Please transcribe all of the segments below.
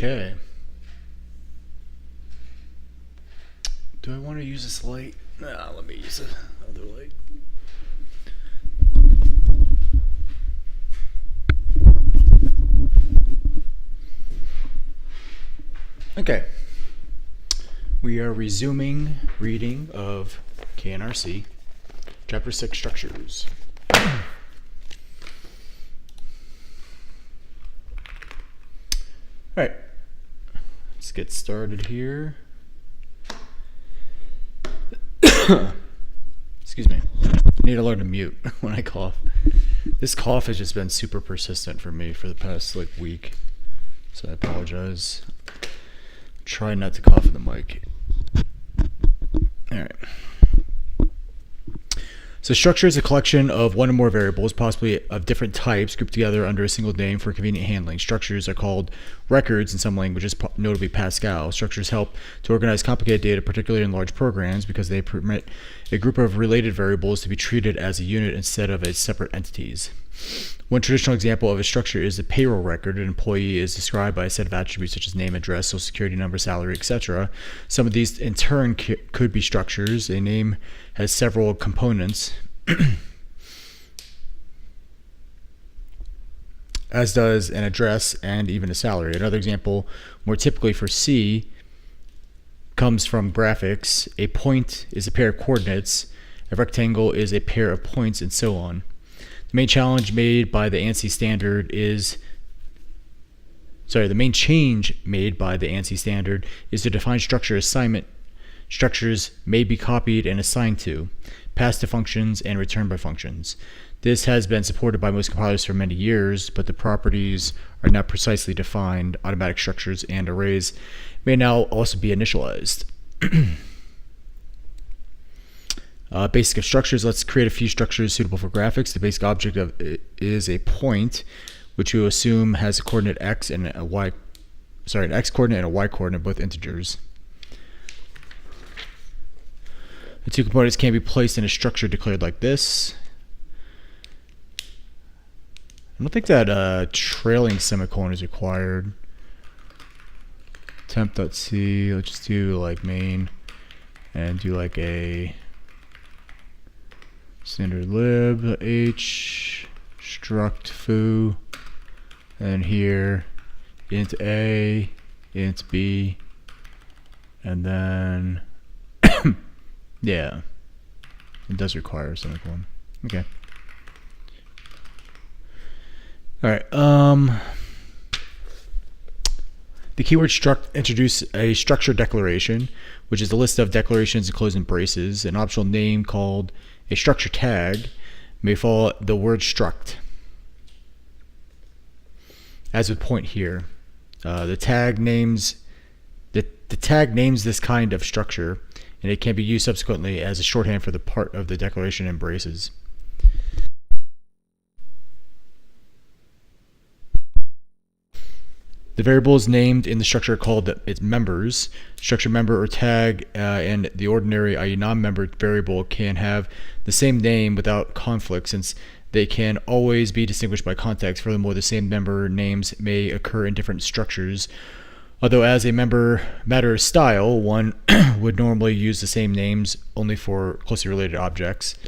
Okay. Do I want to use this light? Nah, let me use the other light. Okay. We are resuming reading of K&R C, Chapter 6, Structures. Alright. Let's get started here. Excuse me. I need to learn to mute when I cough. This cough has just been super persistent for me for the past week. So I apologize. Try not to cough in the mic. Alright. So structure is a collection of one or more variables, possibly of different types, grouped together under a single name for convenient handling. Structures are called records in some languages, notably Pascal. Structures help to organize complicated data, particularly in large programs, because they permit a group of related variables to be treated as a unit instead of as separate entities. One traditional example of a structure is the payroll record. An employee is described by a set of attributes such as name, address, social security number, salary, etc. Some of these in turn could be structures. A name has several components, as does an address and even a salary. Another example, more typically for C, comes from graphics. A point is a pair of coordinates, a rectangle is a pair of points, and so on. The main change made by the ANSI standard is to define structure assignment. Structures may be copied and assigned to, passed to functions, and returned by functions. This has been supported by most compilers for many years, but the properties are not precisely defined. Automatic structures and arrays may now also be initialized. Basic of structures. Let's create a few structures suitable for graphics. The basic object of it is a point, which you assume has a coordinate x and a y. Sorry, an x coordinate and a y coordinate, both integers. The two components can be placed in a structure declared like this. I don't think that trailing semicolon is required. Temp.c. Let's just do main and do a standard lib h struct foo, and here int a, int b, and then yeah, it does require a semicolon. Okay. All right. The keyword struct introduce a structure declaration, which is a list of declarations enclosed in braces. An optional name called a structure tag may follow the word struct. As with point here, the tag names this kind of structure, and it can be used subsequently as a shorthand for the part of the declaration in braces. The variables named in the structure are called its members. Structure member or tag and the ordinary, i.e. non-membered variable can have the same name without conflict, since they can always be distinguished by context. Furthermore, the same member names may occur in different structures. Although as a matter of style, one would normally use the same names only for closely related objects.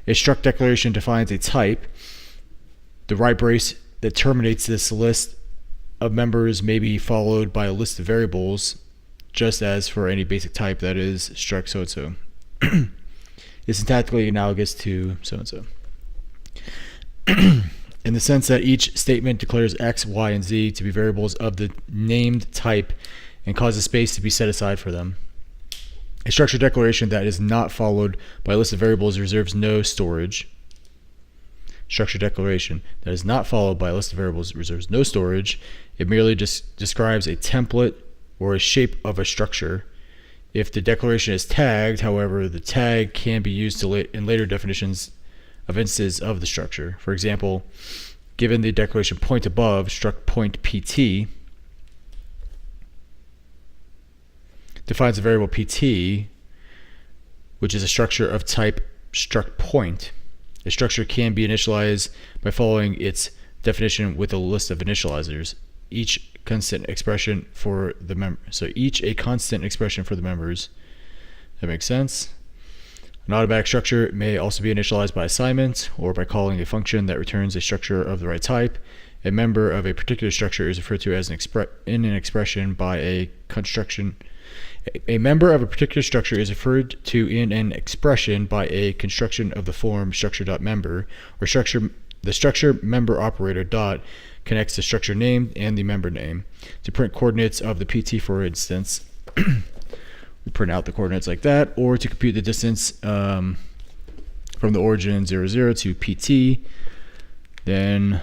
A struct declaration defines a type. The right brace that terminates this list of members may be followed by a list of variables, just as for any basic type, that is struct so-and-so. Is syntactically analogous to so-and-so. In the sense that each statement declares x, y, and z to be variables of the named type and causes space to be set aside for them. A structure declaration that is not followed by a list of variables reserves no storage. Structure declaration that is not followed by a list of variables reserves no storage. It merely describes a template or a shape of a structure. If the declaration is tagged, however, the tag can be used in later definitions of instances of the structure. For example, given the declaration point above, struct point pt defines a variable pt, which is a structure of type struct point. A structure can be initialized by following its definition with a list of initializers. each constant expression for the member. So each a constant expression for the members. That makes sense. An automatic structure may also be initialized by assignment or by calling a function that returns a structure of the right type. A member of a particular structure is referred to as in an expression by a construction. A member of a particular structure is referred to in an expression by a construction of the form structure.member, or the structure member operator dot connects the structure name and the member name. To print coordinates of the PT, for instance, we print out the coordinates like that, or to compute the distance from the origin 0, to PT, then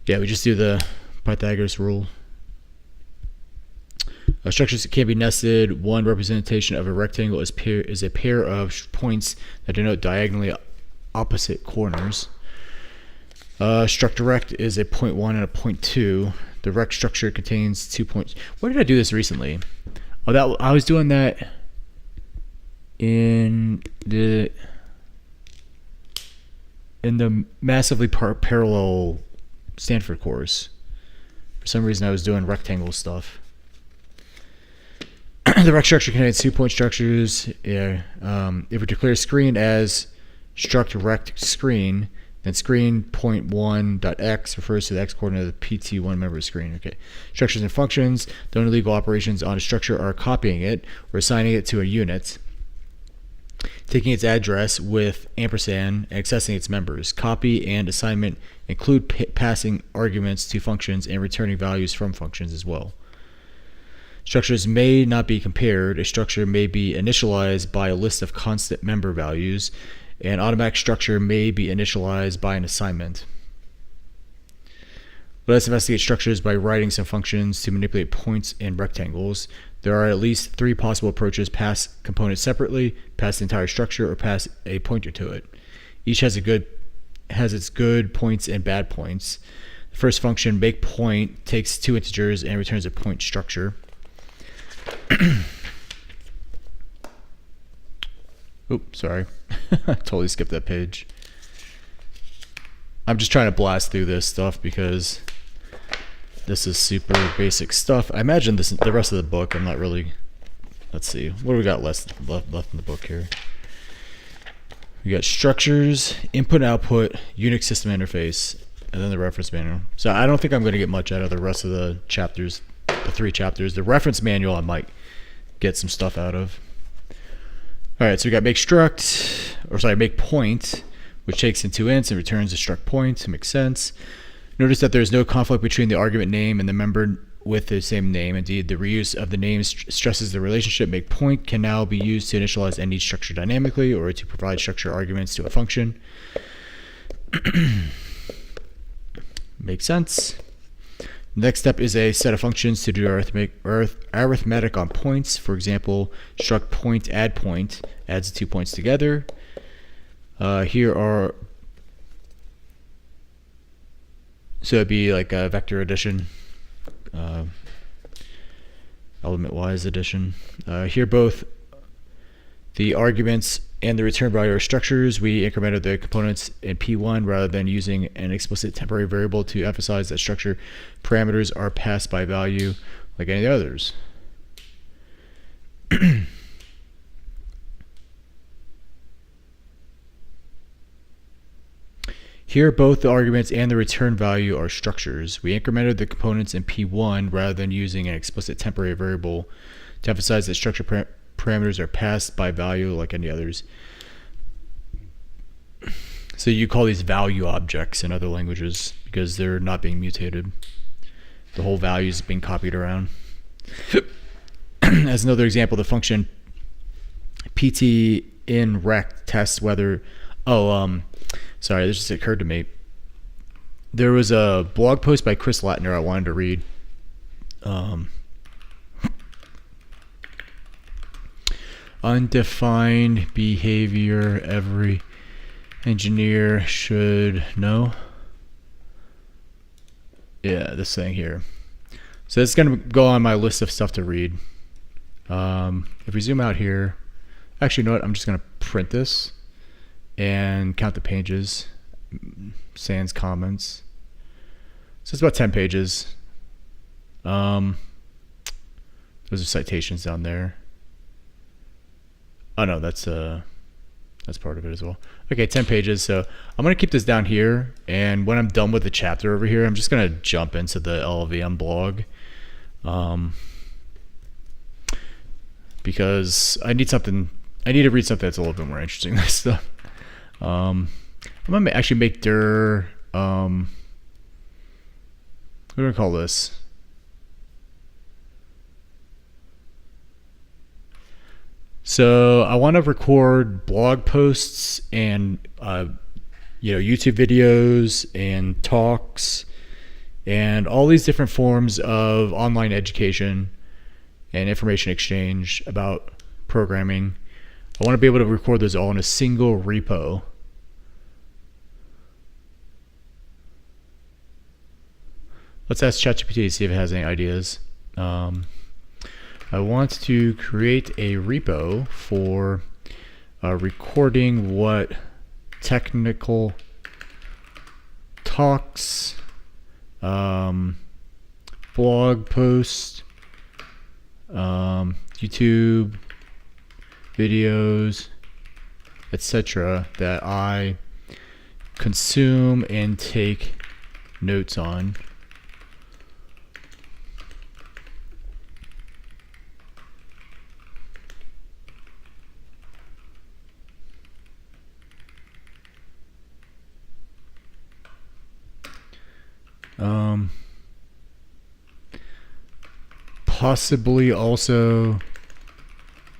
yeah, we just do the Pythagoras rule. Structures can be nested. One representation of a rectangle is a pair of points that denote diagonally opposite corners. Struct direct is a point 1 and a point 2. The rect structure contains 2 points. Where did I do this recently? Oh, I was doing that in the massively parallel Stanford course. For some reason I was doing rectangle stuff. The rect structure contains 2 point structures. Yeah. If we declare screen as struct rect screen, then screen point 1.x refers to the x coordinate of the PT1 member of screen. Okay. Structures and functions. The only legal operations on a structure are copying it or assigning it to a unit, taking its address with ampersand, and accessing its members. Copy and assignment include passing arguments to functions and returning values from functions as well. Structures may not be compared. A structure may be initialized by a list of constant member values. An automatic structure may be initialized by an assignment. Let's investigate structures by writing some functions to manipulate points and rectangles. There are at least 3 possible approaches: pass components separately, pass the entire structure, or pass a pointer to it. Each has its good points and bad points. The first function, make point, takes 2 integers and returns a point structure. Oops, sorry. Totally skipped that page. I'm just trying to blast through this stuff because this is super basic stuff. I imagine the rest of the book, I'm not really... Let's see. What do we got left in the book here? We got structures, input and output, Unix system interface, and then the reference manual. So I don't think I'm going to get much out of the rest of the chapters, the 3 chapters. The reference manual I might get some stuff out of. Alright, so we got make point, which takes in 2 ints and returns a struct point. It makes sense. Notice that there's no conflict between the argument name and the member with the same name. Indeed, the reuse of the name stresses the relationship. Make point can now be used to initialize any structure dynamically or to provide structure arguments to a function. Makes sense. Next step is a set of functions to do arithmetic on points. For example, struct point add point adds 2 points together. Here are, so it'd be like a vector addition, element-wise addition. Here both the arguments and the return value are structures. We incremented the components in P1 rather than using an explicit temporary variable to emphasize that structure parameters are passed by value like any others. Here, both the arguments and the return value are structures. We incremented the components in P1 rather than using an explicit temporary variable to emphasize that structure parameters are passed by value like any others. So you call these value objects in other languages because they're not being mutated. The whole value is being copied around. As another example, the function pt in rect tests whether... sorry, this just occurred to me. There was a blog post by Chris Latner I wanted to read. Undefined behavior every engineer should know. Yeah, this thing here. So it's going to go on my list of stuff to read. If we zoom out here, actually, you know what? I'm just going to print this and count the pages, sans comments. So it's about 10 pages. Those are citations down there. Oh no, that's part of it as well. Okay, 10 pages. So I'm gonna keep this down here, and when I'm done with the chapter over here, I'm just gonna jump into the LLVM blog, because I need to read something that's a little bit more interesting than this stuff. I'm gonna actually make dir. What do we call this? So I want to record blog posts and YouTube videos and talks and all these different forms of online education and information exchange about programming. I want to be able to record those all in a single repo. Let's ask ChatGPT to see if it has any ideas. I want to create a repo for recording what technical talks, blog posts, YouTube videos, etc. that I consume and take notes on. Possibly also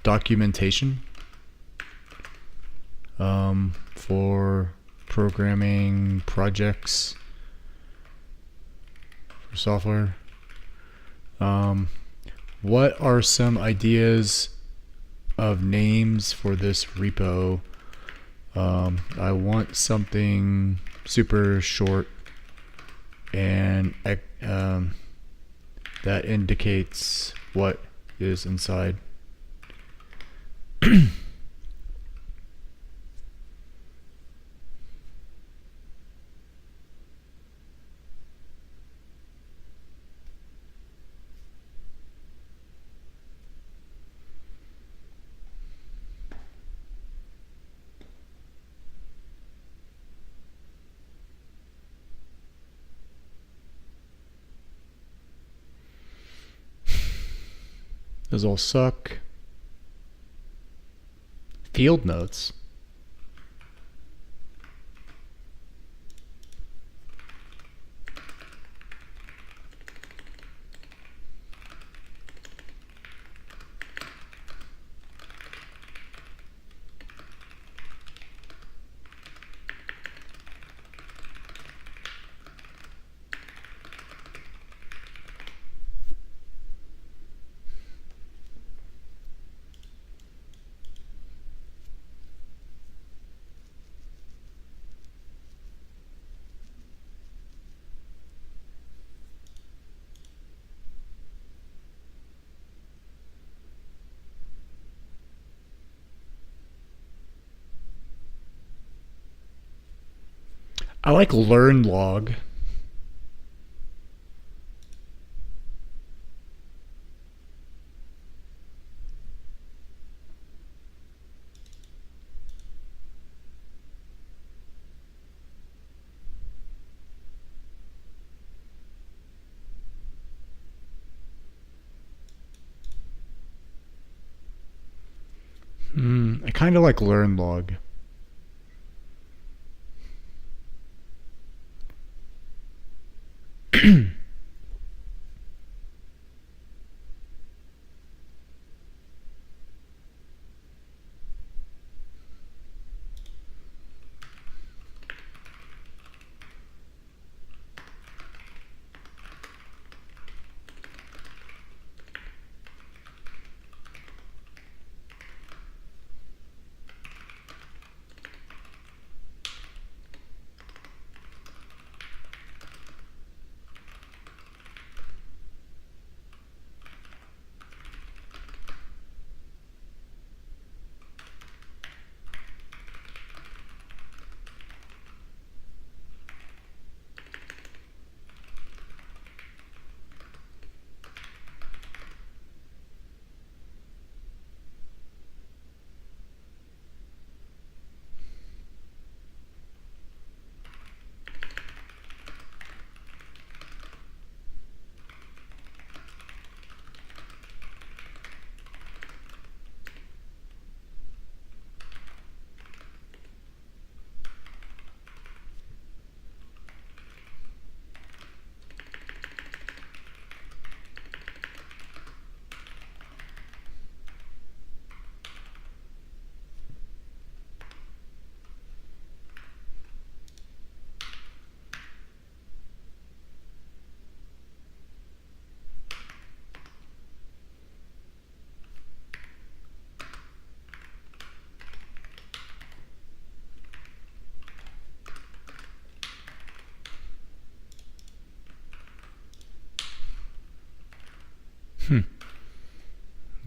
documentation for programming projects for software. What are some ideas of names for this repo? I want something super short and that indicates what is inside. Those all suck. Field notes. I like learn log. I kind of like learn log.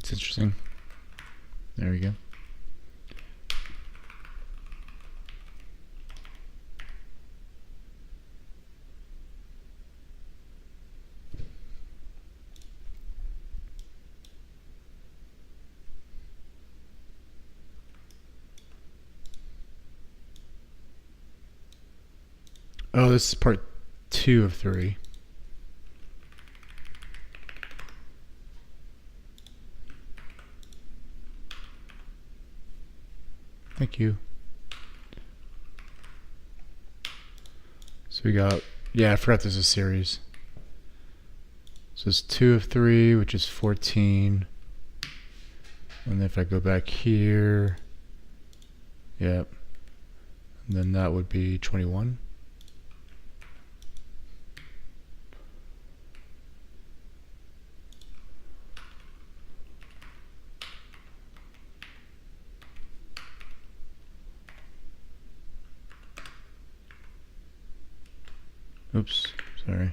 It's interesting. There we go. Oh, this is part 2 of 3. Thank you. So we got, yeah, I forgot there's a series. So it's 2 of 3, which is 14. And if I go back here, yep. And then that would be 21. Oops, sorry.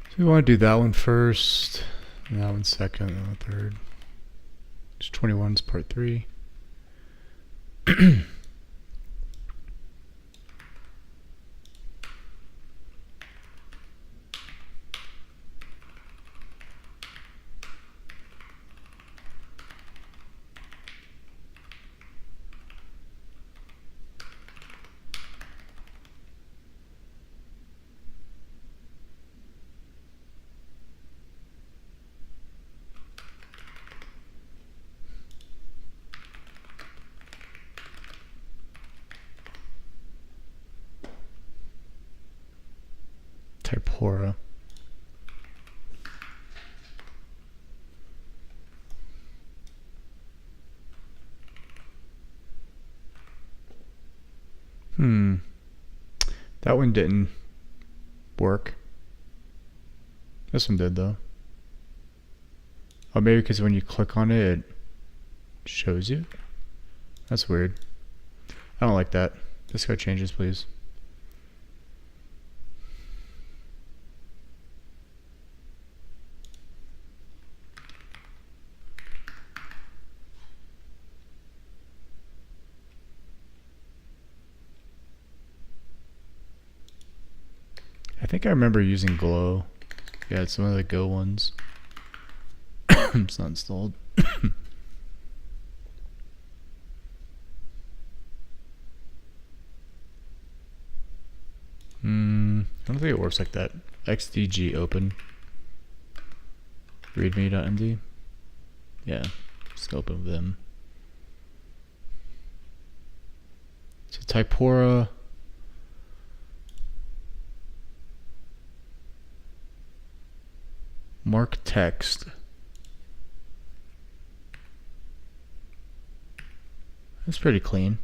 So we want to do that one first, and that one second, and that one third. It's 21's part 3. Typora. That one didn't work. This one did though. Oh, maybe because when you click on it, it shows you? That's weird. I don't like that. Let's go changes, please. I think I remember using Glow. Yeah, it's one of the Go ones. It's not installed. I don't think it works like that. XDG open. Readme.md. Yeah, just open with them. So Typora. Mark text. That's pretty clean.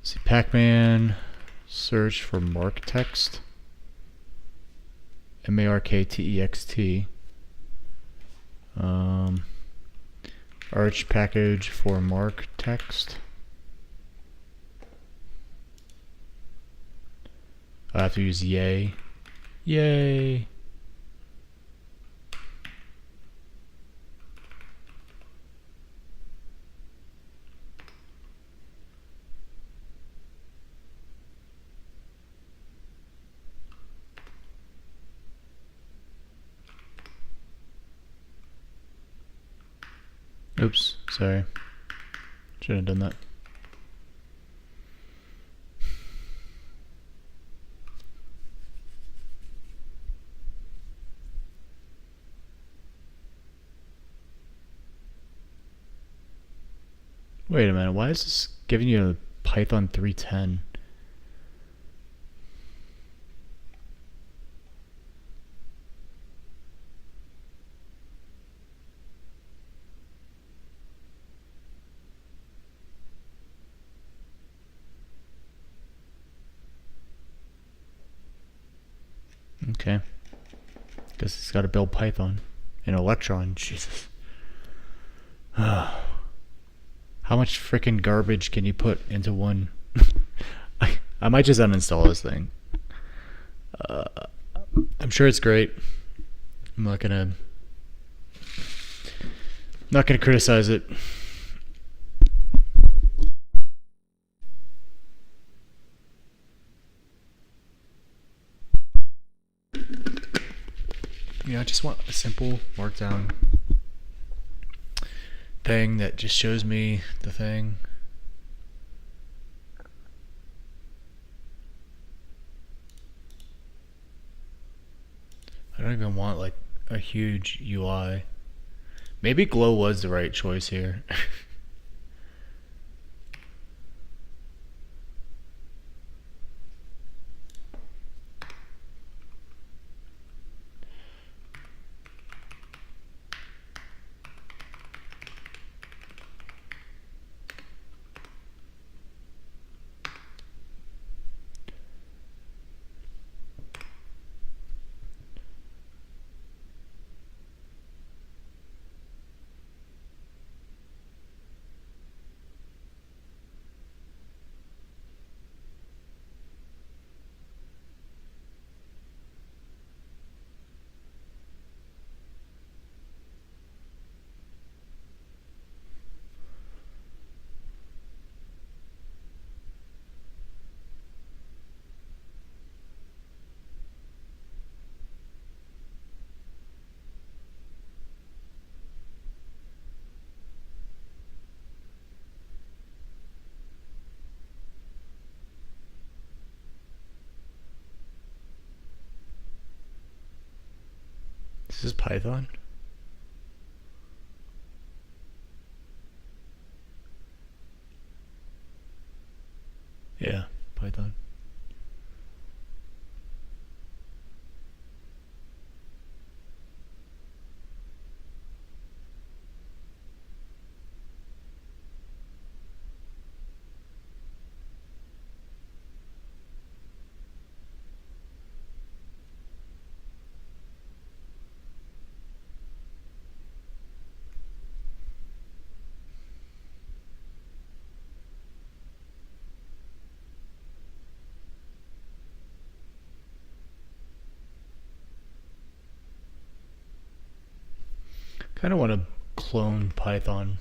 See, Pac-Man, search for mark text. MARKTEXT. Arch package for mark text. I have to use yay. Yay. Oops, sorry. Shouldn't have done that. Wait a minute, why is this giving you a Python 310? Okay. Guess it's got to build Python and Electron. Jesus. How much freaking garbage can you put into one? I might just uninstall this thing. I'm sure it's great. I'm not gonna criticize it. I just want a simple markdown thing that just shows me the thing. I don't even want like a huge UI. Maybe Glow was the right choice here. This is Python. Yeah, Python. Kind of want to clone Python.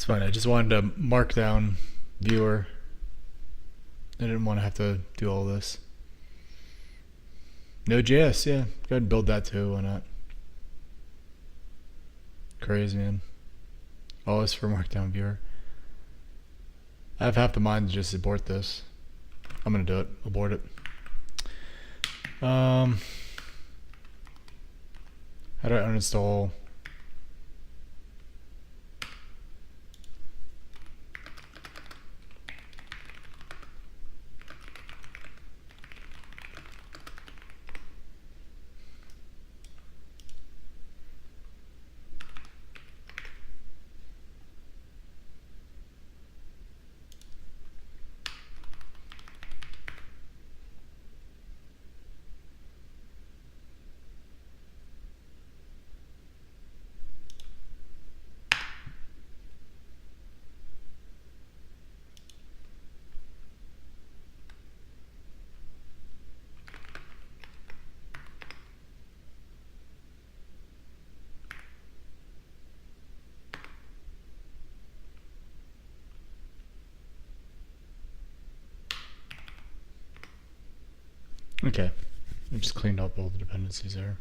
fine. I just wanted to mark down viewer. I didn't want to have to do all this. Node.js, yeah. Go ahead and build that too. Why not? Crazy, man. All this for markdown viewer. I have half the mind to just abort this. I'm gonna do it. Abort it. How do I uninstall? Okay, I just cleaned up all the dependencies there.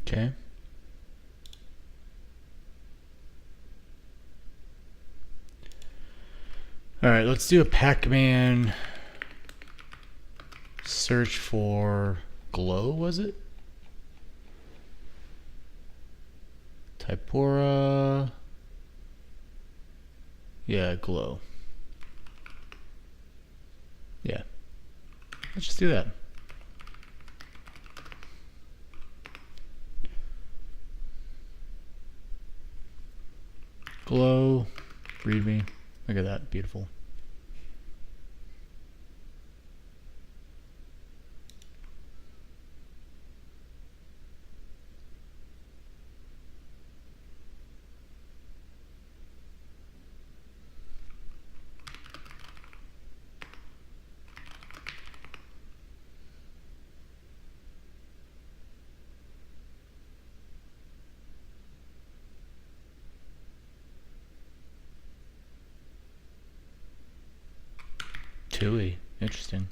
Okay. All right, let's do a Pac-Man search for glow, was it? Typora. Yeah, glow. Yeah. Let's just do that. Glow, readme. Look at that, beautiful. TUI, interesting.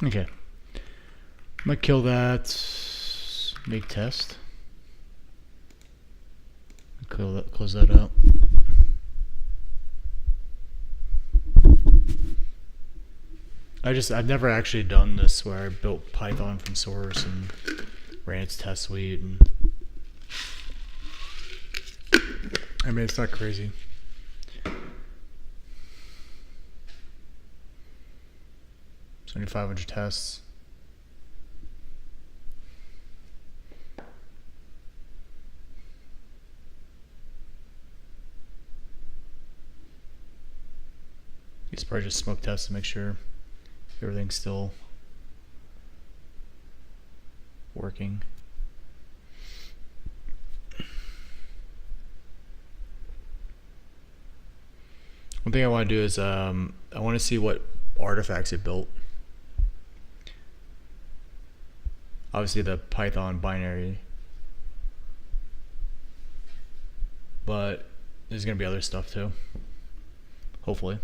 Okay. I'm gonna kill that. Make test. Close that out. I've never actually done this where I built Python from source and ran its test suite, and I mean, it's not crazy. It's only 500 tests. It's probably just smoke test to make sure everything's still working. One thing I want to do is I want to see what artifacts it built. Obviously the Python binary, but there's going to be other stuff too, hopefully.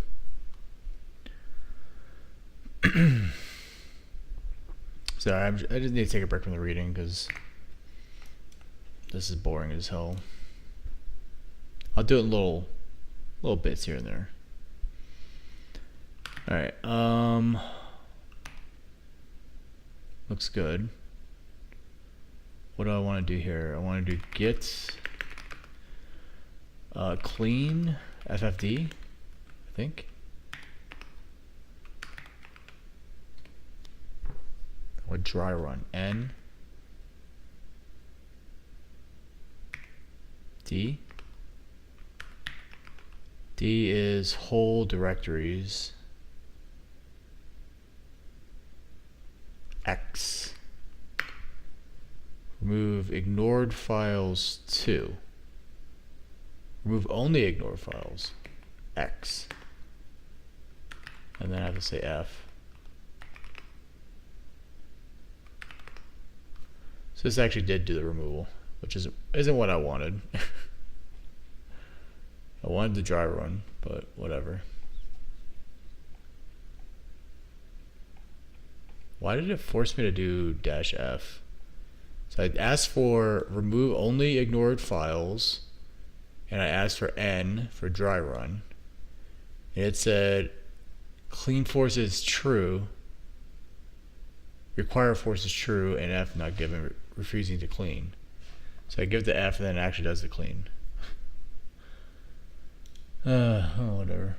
Sorry, I just need to take a break from the reading because this is boring as hell. I'll do it in little bits here and there. Alright, looks good. What do I want to do here? I want to do git clean ffd, I think. Or dry run n d. D is whole directories. X. Remove ignored files 2. Remove only ignored files. X. And then I have to say F. So this actually did do the removal, which isn't what I wanted. I wanted the dry run, but whatever. Why did it force me to do -F? So I asked for remove only ignored files, and I asked for N for dry run. And it said clean force is true, require force is true, and F not given, refusing to clean. So I give the F and then it actually does the clean. Oh, whatever.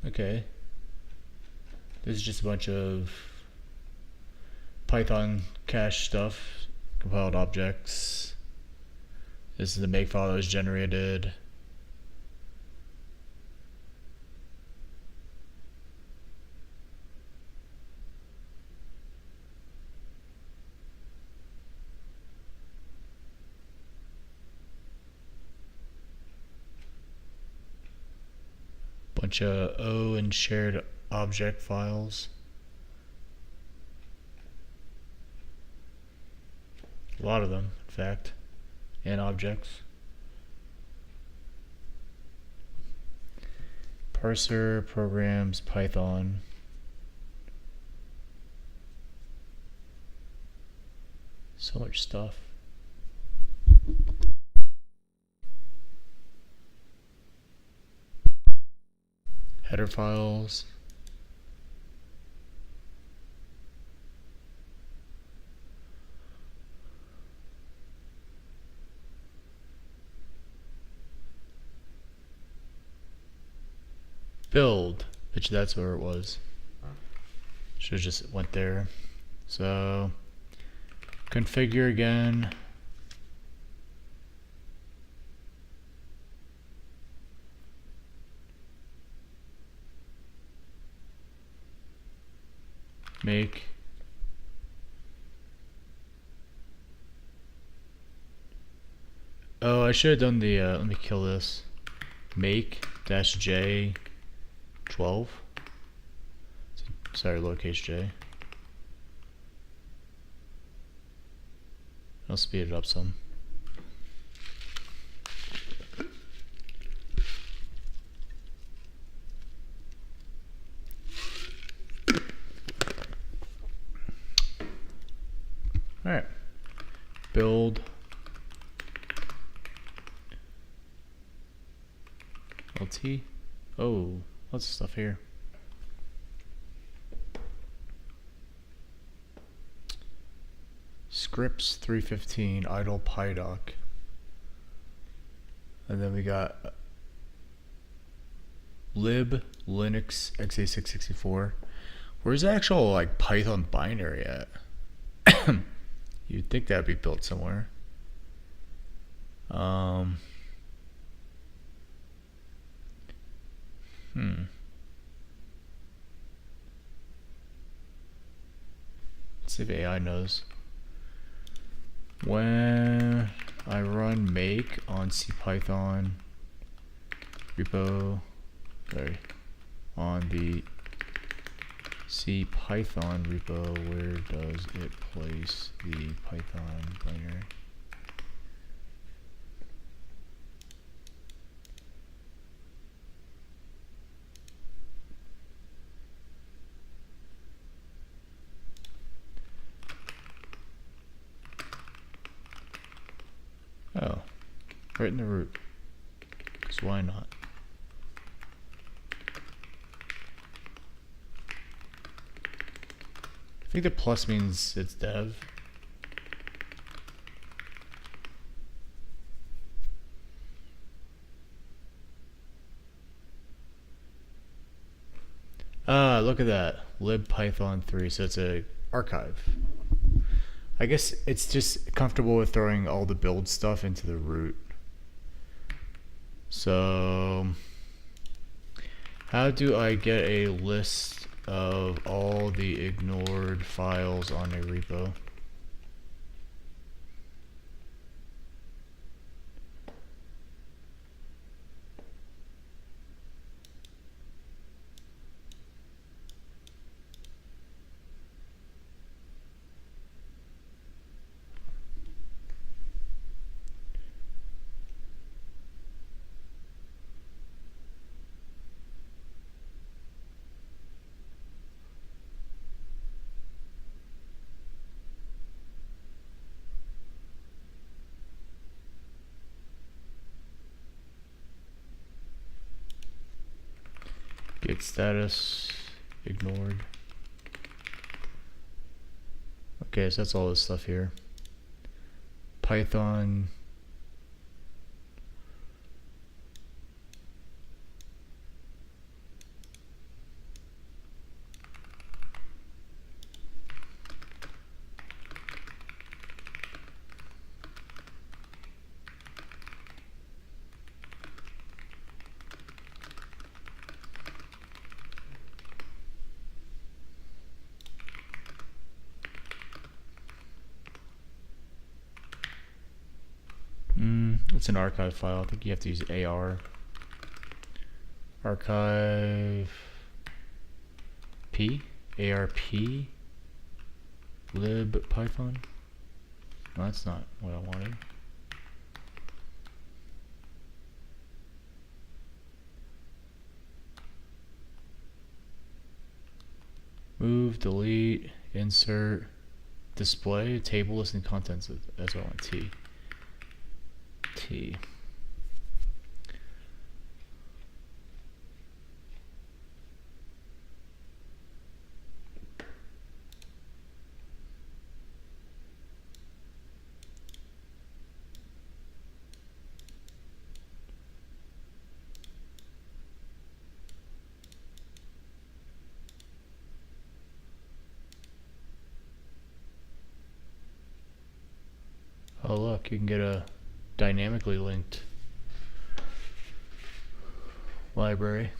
Okay. This is just a bunch of Python cache stuff, compiled objects. This is the makefile that was generated. Bunch of O and shared object files. A lot of them, in fact, and objects. Parser, programs, Python. So much stuff. Header files. Build, which that's where it was. Should have just went there. So configure again. Make. Oh, I should have done the, let me kill this. Make -J 12. Sorry, lowercase j. I'll speed it up some. All right. Build LT. Oh, lots of stuff here. Scripts 315 idle pydoc. And then we got lib linux x86-64. Where's the actual like Python binary at? You'd think that'd be built somewhere. Let's see if AI knows. When I run make on CPython repo, on the CPython repo, where does it place the Python binary? Oh, right in the root. Because why not? I think the plus means it's dev. Ah, look at that. libpython3, so it's a archive. I guess it's just comfortable with throwing all the build stuff into the root. So how do I get a list of all the ignored files on a repo? Git status ignored. Okay, so that's all this stuff here. Python. It's an archive file. I think you have to use AR. Archive P? ARP? Lib Python? No, that's not what I wanted. Move, delete, insert, display, table listing contents. That's what I want. T. Oh look, you can get a dynamically linked library.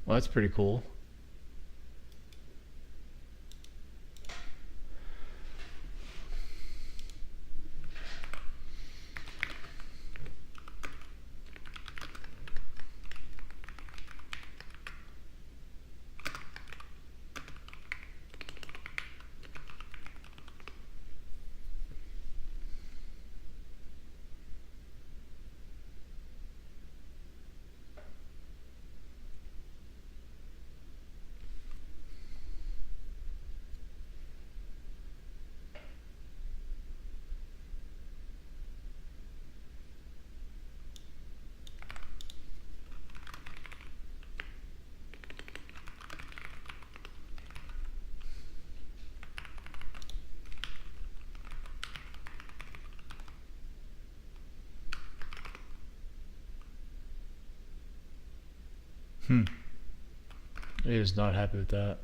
Well, that's pretty cool. It is not happy with that.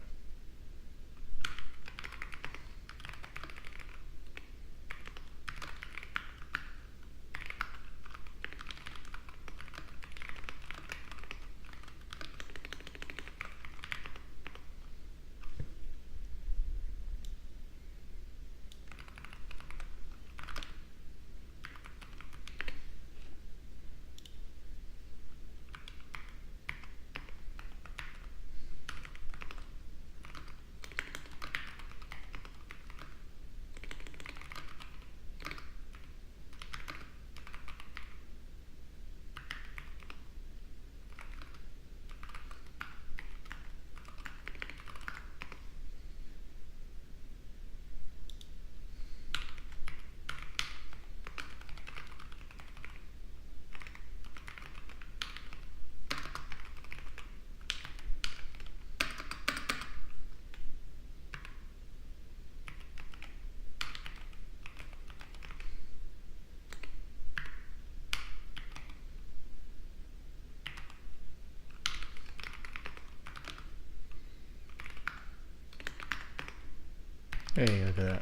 Hey, look at that.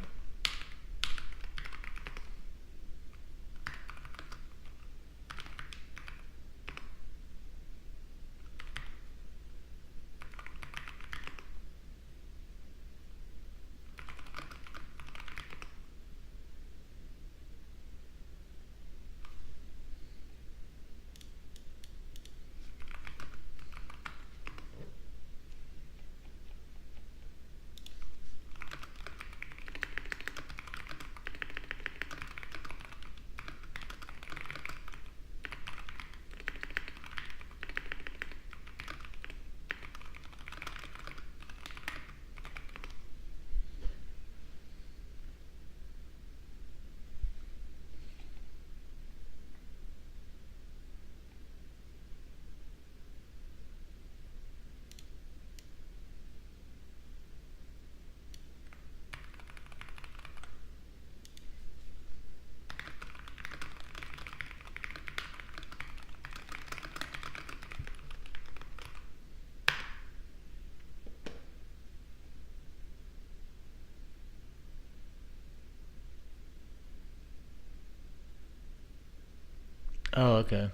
Oh, okay.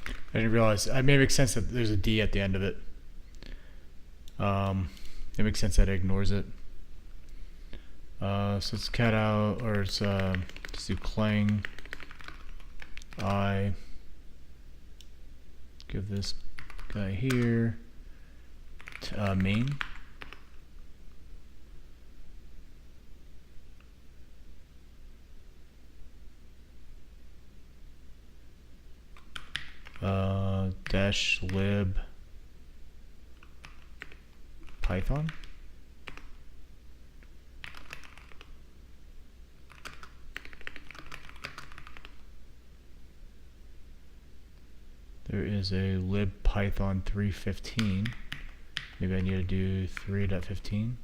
I didn't realize. It may make sense that there's a D at the end of it. It makes sense that it ignores it. So it's cat out, or it's let's do clang. I give this guy here main. Dash lib Python. There is a lib Python 3.15. Maybe I need to do 3.15.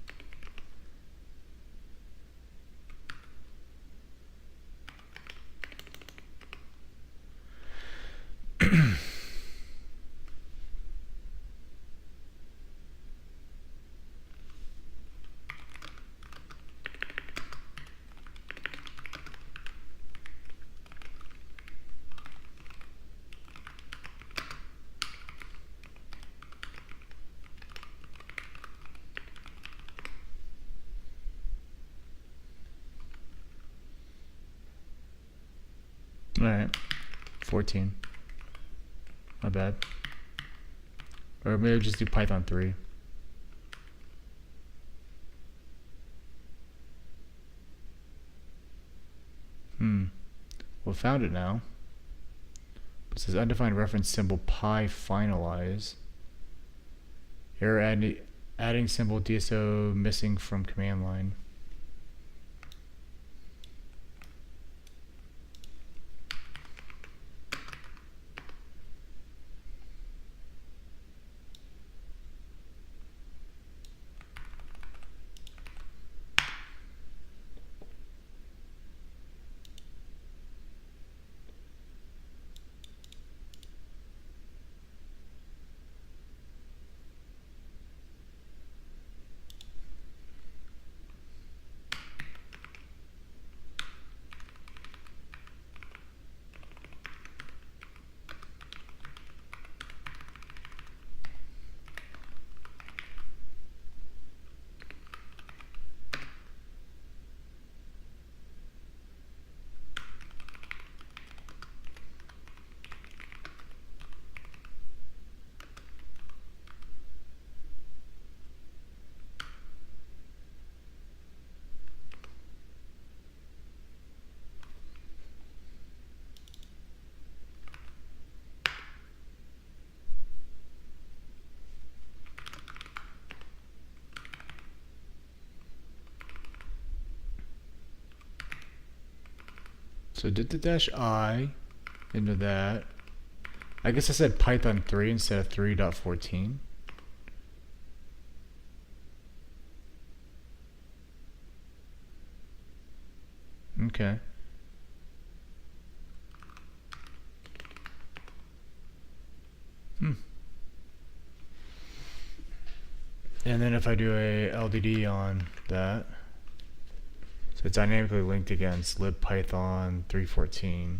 Alright, 14. My bad. Or maybe just do Python 3. Well, found it now. It says undefined reference symbol pi finalize. Error adding symbol DSO missing from command line. So did the dash I into that. I guess I said Python 3 instead of 3.14. Okay. And then if I do a LDD on that, so it's dynamically linked against libpython 3.14.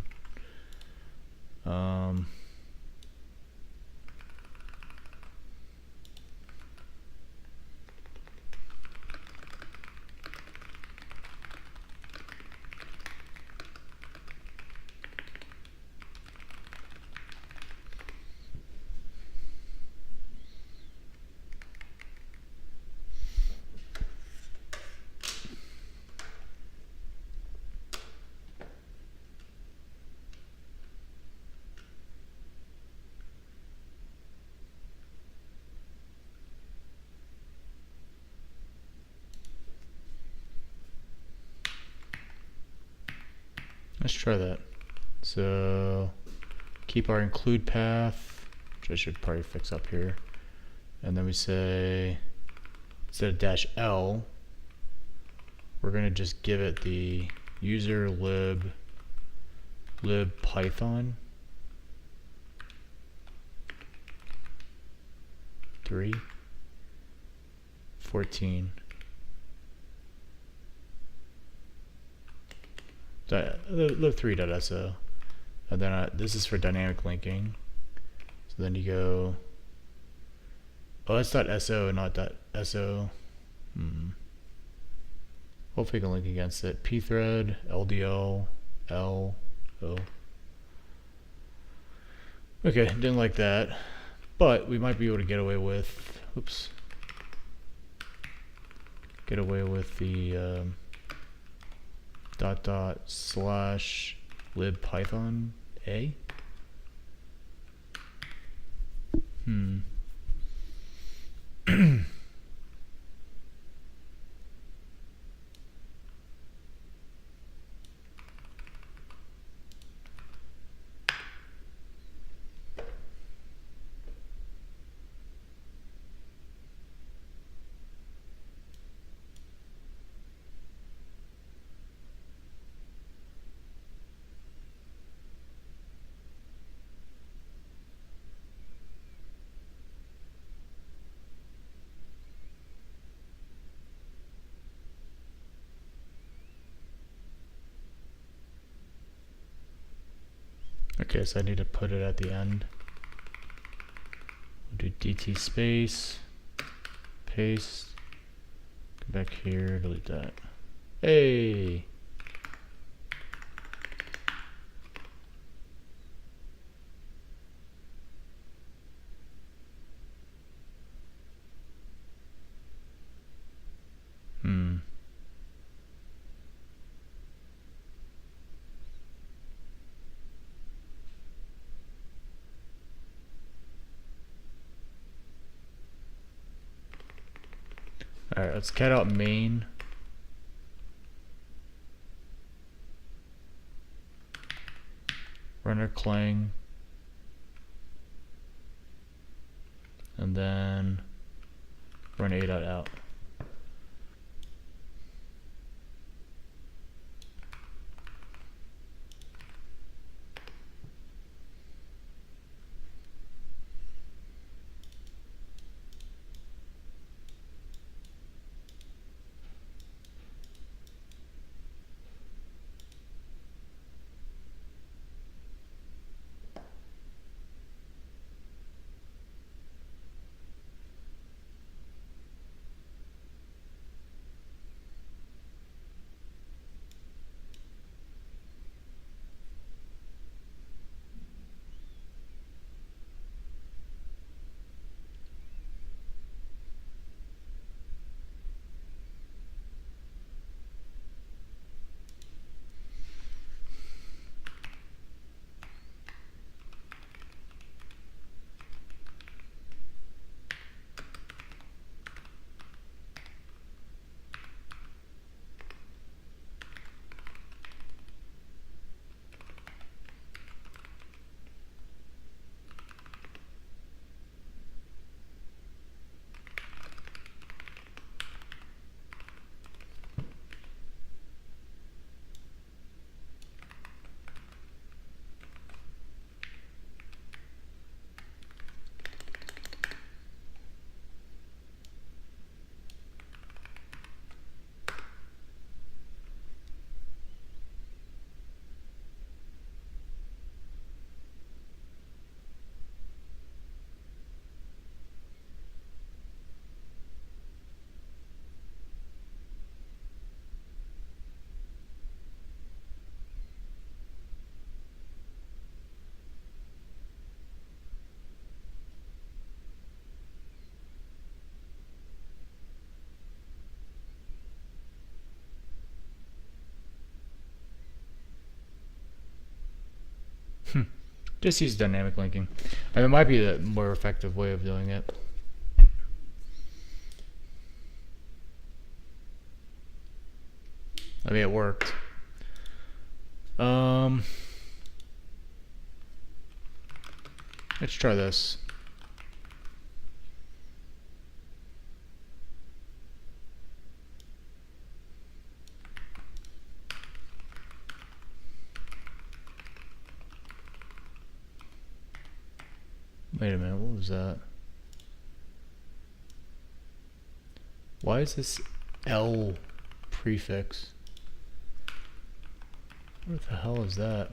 Let's try that. So keep our include path, which I should probably fix up here. And then we say, instead of dash L, we're going to just give it the user libpython 3.14. lib3.so, and then this is for dynamic linking. So then you go, oh, that's .so, not .so. Hopefully you can link against it. pthread, ldl, l, o. Okay, didn't like that, but we might be able to get away with, oops, get away with the // libpython a. Okay, so I need to put it at the end. We'll do DT space, paste, go back here, delete that. Hey! Alright, let's cat out main. Run our clang. And then run a.out. Just use dynamic linking. I mean, it might be the more effective way of doing it. I mean, it worked. Let's try this. Wait a minute, what was that? Why is this L prefix? What the hell is that?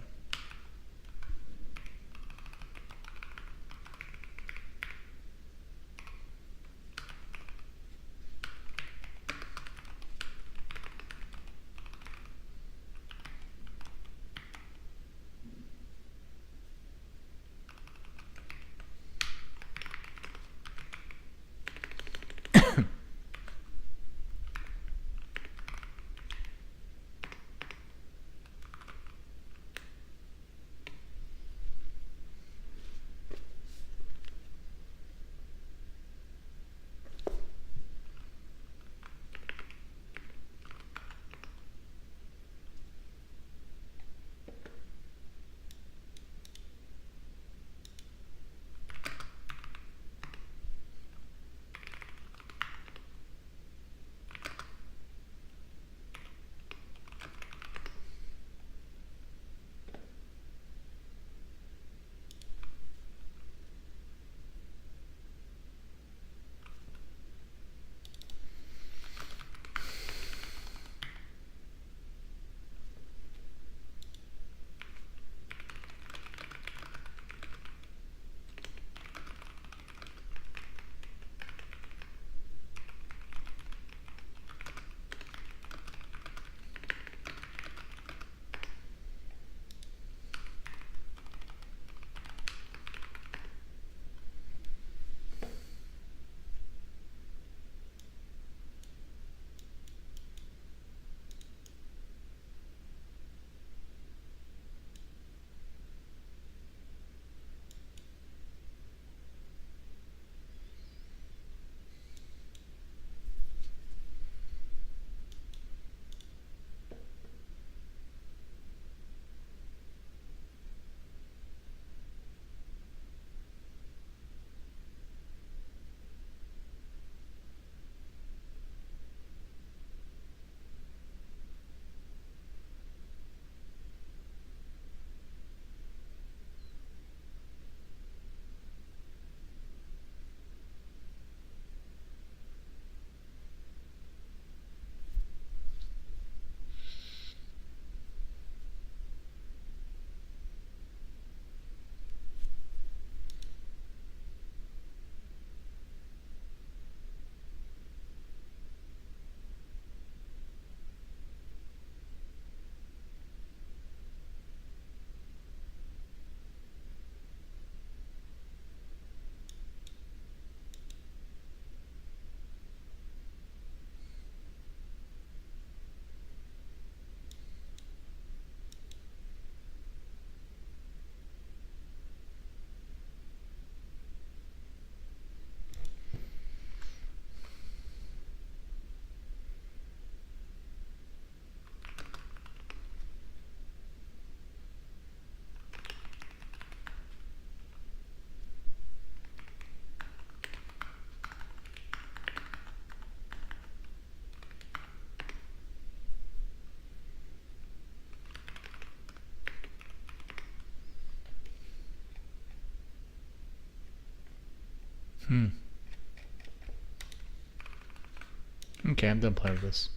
Okay, I'm done playing with this.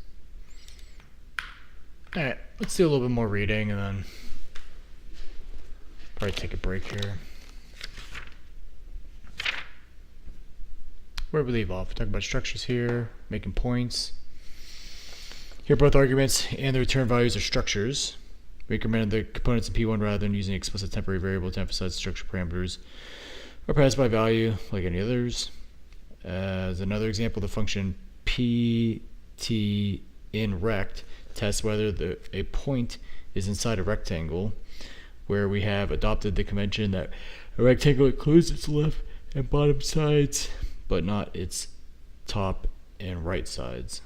Alright, let's do a little bit more reading and then probably take a break here. Where did we leave off? We talked about structures here, making points. Here both arguments and the return values are structures. We incremented the components in P1 rather than using explicit temporary variable to emphasize structure parameters or pass by value like any others. As another example, the function pt in rect tests whether a point is inside a rectangle. where we have adopted the convention that a rectangle includes its left and bottom sides, but not its top and right sides.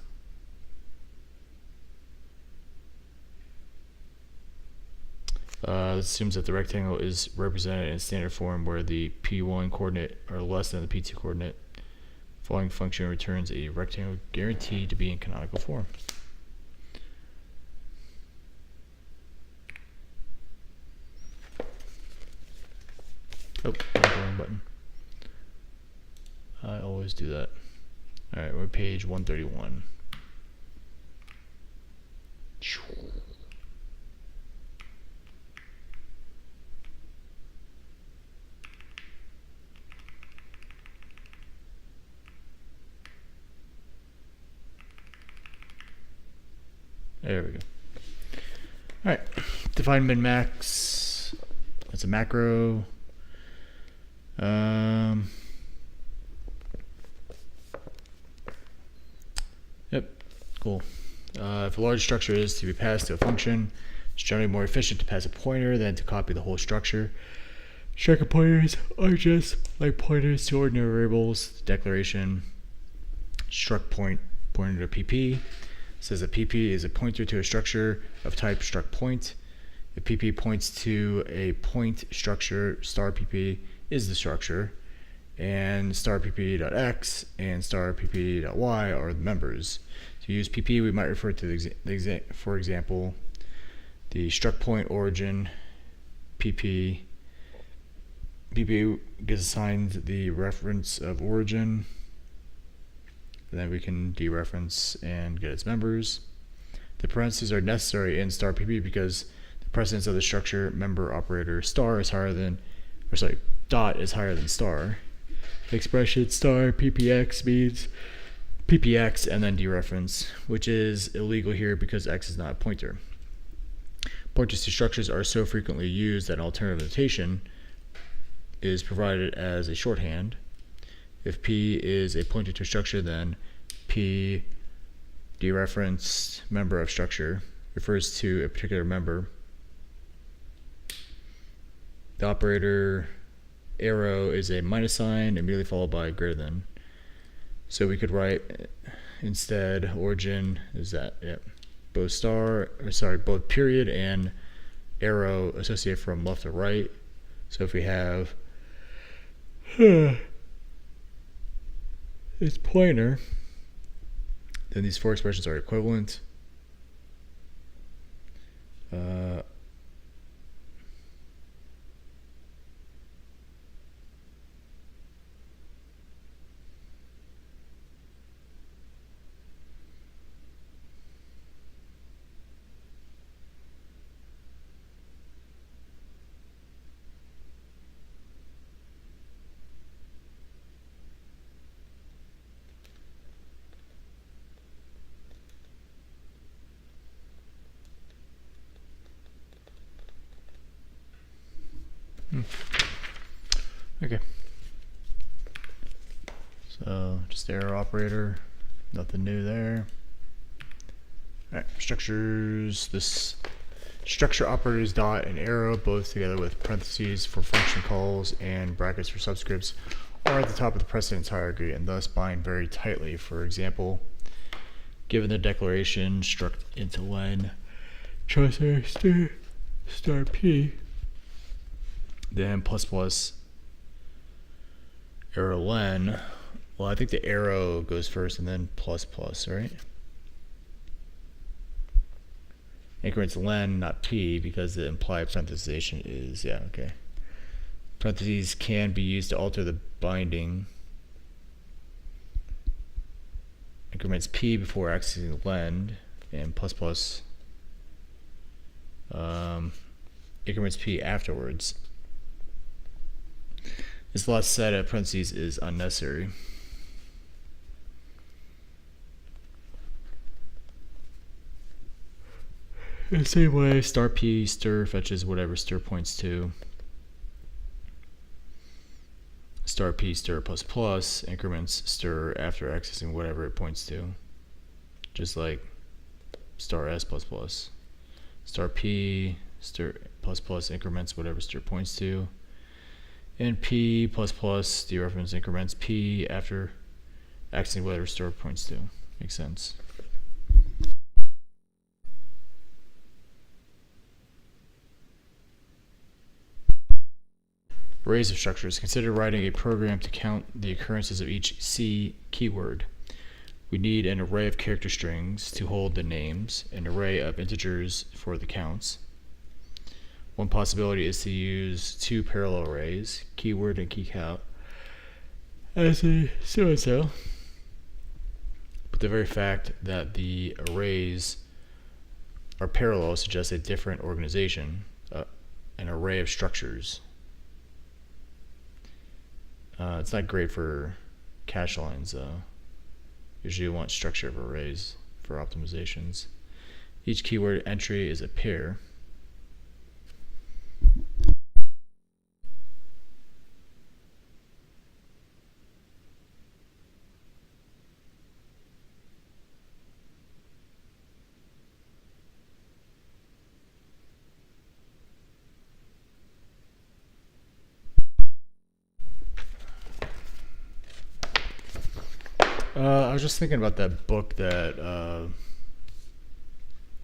This assumes that the rectangle is represented in standard form where the P1 coordinate are less than the P2 coordinate. Following function returns a rectangle guaranteed to be in canonical form. Oh, wrong button. I always do that. Alright, we're page 131. There we go. Alright, define min-max. That's a macro. Yep, cool. If a large structure is to be passed to a function, it's generally more efficient to pass a pointer than to copy the whole structure. Structure pointers are just like pointers to ordinary variables. Declaration struct point pointer to PP says that PP is a pointer to a structure of type struct point. If PP points to a point structure, star PP is the structure, and star pp.x and star pp.y are the members. To use PP, we might refer to for example, the struct point origin PP. PP gets assigned the reference of origin, and then we can dereference and get its members. The parentheses are necessary in star PP because the precedence of the structure member operator star is higher than, dot is higher than star. The expression star ppx means ppx and then dereference, which is illegal here because x is not a pointer. Pointers to structures are so frequently used that an alternative notation is provided as a shorthand. If P is a pointer to a structure, then P dereferenced member of structure refers to a particular member. The operator arrow is a minus sign immediately followed by greater than. So we could write instead origin is that, yep, both period and arrow associate from left to right. So if we have its pointer, then these four expressions are equivalent. Okay. So just arrow operator, nothing new there. Alright, structures. This structure operators dot and arrow, both together with parentheses for function calls and brackets for subscripts, are at the top of the precedence hierarchy and thus bind very tightly. For example, given the declaration struct into len star p, then plus arrow len. Well, I think the arrow goes first and then plus, right? Increments len, not p, because the implied parenthesization is, yeah, okay. Parentheses can be used to alter the binding. Increments p before accessing len, and plus increments p afterwards. This last set of parentheses is unnecessary. In the same way, star p stir fetches whatever stir points to. Star p stir plus increments stir after accessing whatever it points to. Just like star s plus. Star p stir plus plus increments whatever str points to, and p plus plus dereference increments p after accessing whatever str points to. Makes sense. Arrays of structures. Consider writing a program to count the occurrences of each C keyword. We need an array of character strings to hold the names, an array of integers for the counts. One possibility is to use two parallel arrays, keyword and key count, as a so-and-so. But the very fact that the arrays are parallel suggests a different organization, an array of structures. It's not great for cache lines though. Usually you want structure of arrays for optimizations. Each keyword entry is a pair. I was just thinking about that book that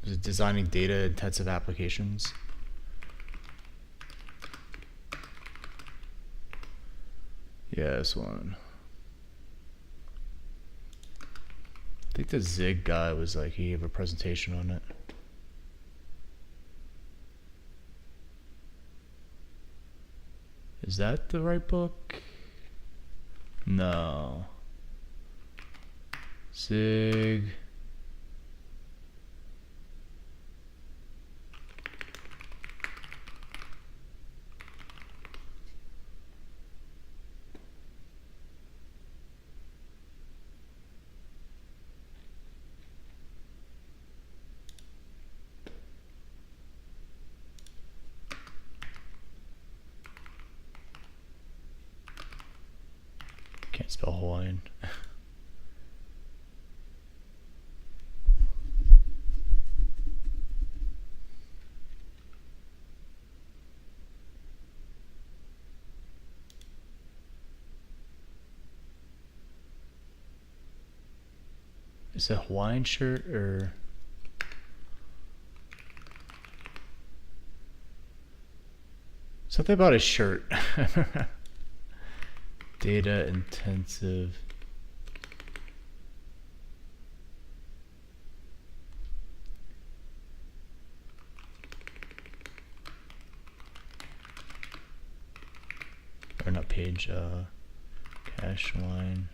was designing data intensive applications. Yeah, this one. I think the Zig guy was like, he gave a presentation on it. Is that the right book? No. Zig. Can't spell Hawaiian. Is it a Hawaiian shirt or? Something about his shirt. Data intensive. Or not page, cache line.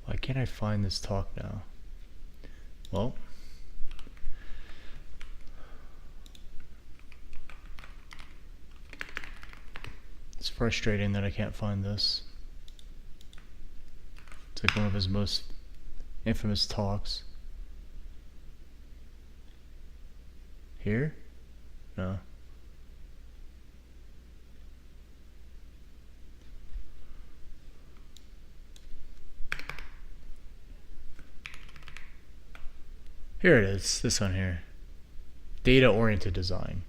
Why can't I find this talk now? Well, it's frustrating that I can't find this. It's like one of his most infamous talks. Here? No. Here it is, this one here. Data-oriented design.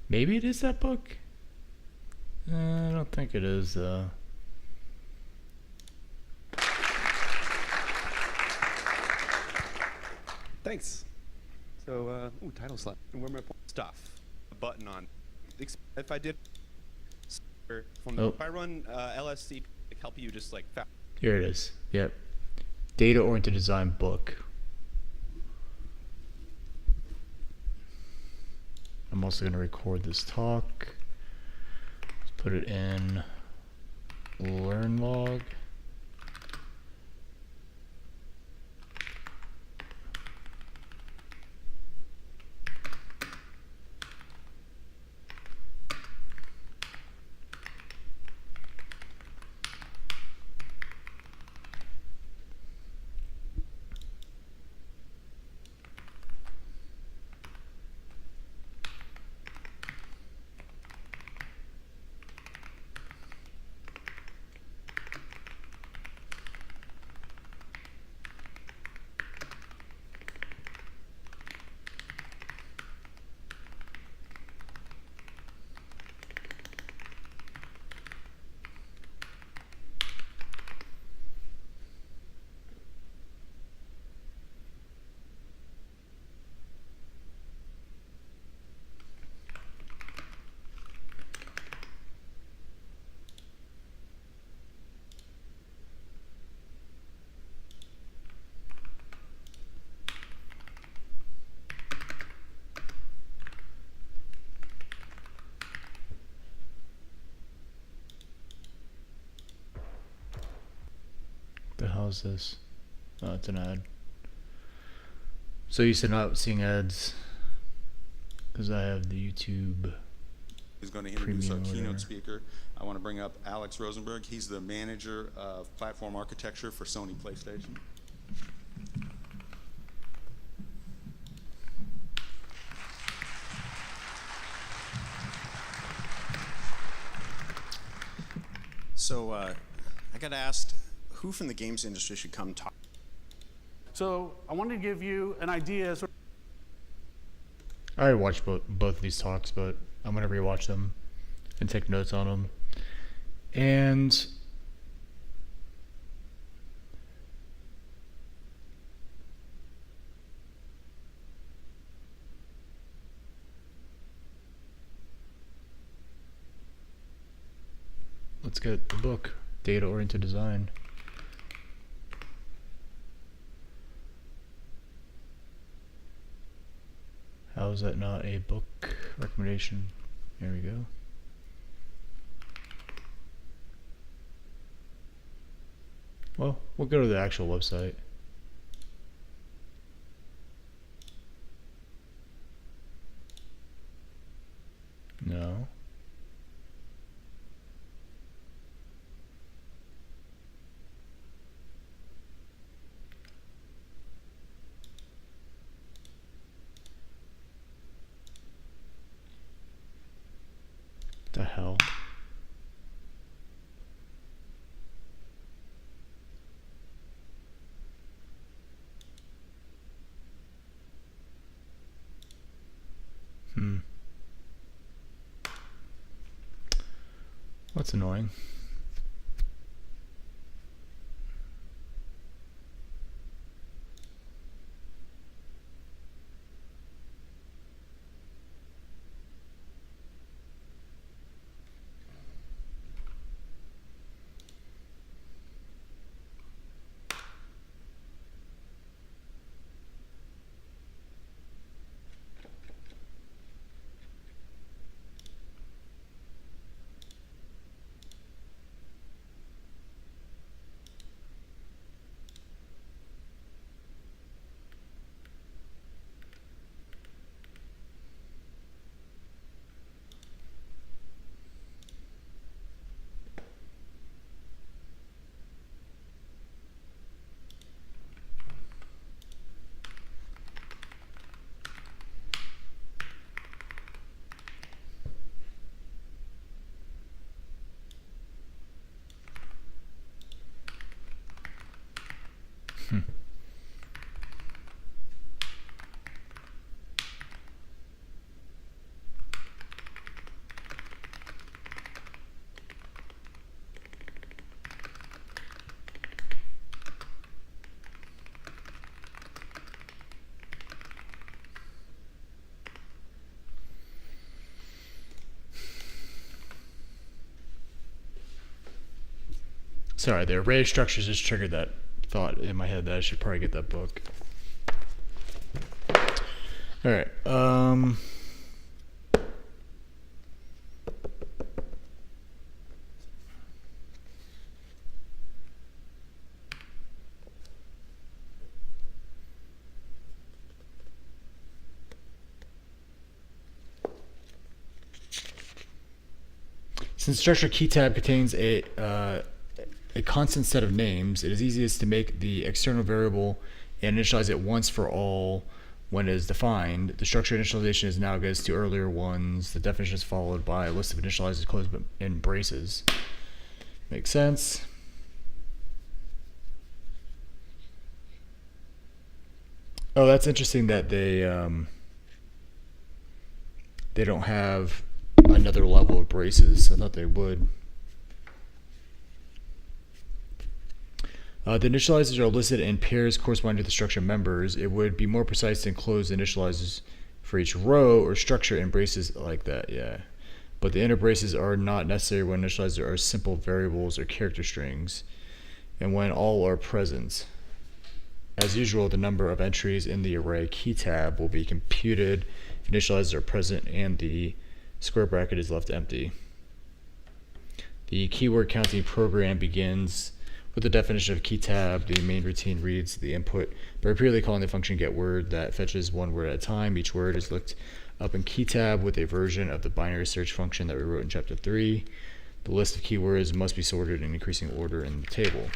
Maybe it is that book? I don't think it is. Thanks. So, title slot. Where my stuff? A button on. If I did, if I run LSC, help you just like. Here it is. Yep. Data-oriented design book. I'm also going to record this talk. Let's put it in learn log. hell's this? Oh, it's an ad. So you said not seeing ads because I have the YouTube. Who's going to introduce our Premium or keynote whatever. speaker. I want to bring up Alex Rosenberg. He's the manager of platform architecture for Sony PlayStation. So I got asked who from the games industry should come talk. So I wanted to give you an idea. I already watched both of these talks, but I'm gonna rewatch them and take notes on them. And let's get the book, Data-Oriented Design. How is that not a book recommendation? There we go. Well, we'll go to the actual website. No. The hell? That's annoying. Sorry, the array of structures just triggered that thought in my head that I should probably get that book. All right. Since structure key tab contains a constant set of names, it is easiest to make the external variable and initialize it once for all when it is defined. The structure initialization is analogous to earlier ones. The definition is followed by a list of initializers closed in braces. Makes sense. Oh, that's interesting that they don't have another level of braces. I thought they would. The initializers are listed in pairs corresponding to the structure members. It would be more precise to enclose the initializers for each row or structure in braces like that, yeah. But the inner braces are not necessary when initializers are simple variables or character strings, and when all are present. As usual, the number of entries in the array key tab will be computed if initializers are present and the square bracket is left empty. The keyword counting program begins With the definition of key tab, the main routine reads the input by repeatedly calling the function getWord that fetches one word at a time. Each word is looked up in key tab with a version of the binary search function that we wrote in chapter 3. The list of keywords must be sorted in increasing order in the table.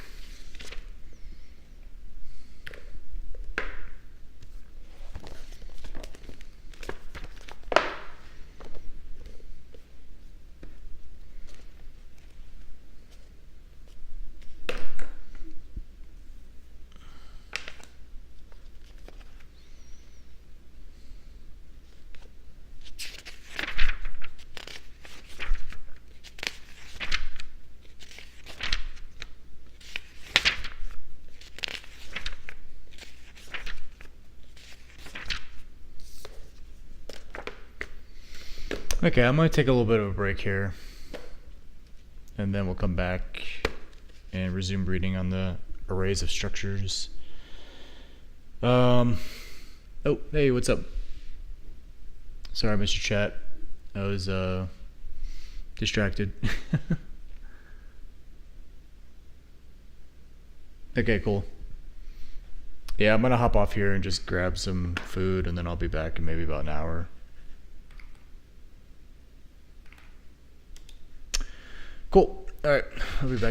Okay, I'm going to take a little bit of a break here, and then we'll come back and resume reading on the arrays of structures. Oh, hey, what's up? Sorry, I missed your chat. I was distracted. Okay, cool. Yeah, I'm going to hop off here and just grab some food, and then I'll be back in maybe about an hour. Cool. All right. I'll be back.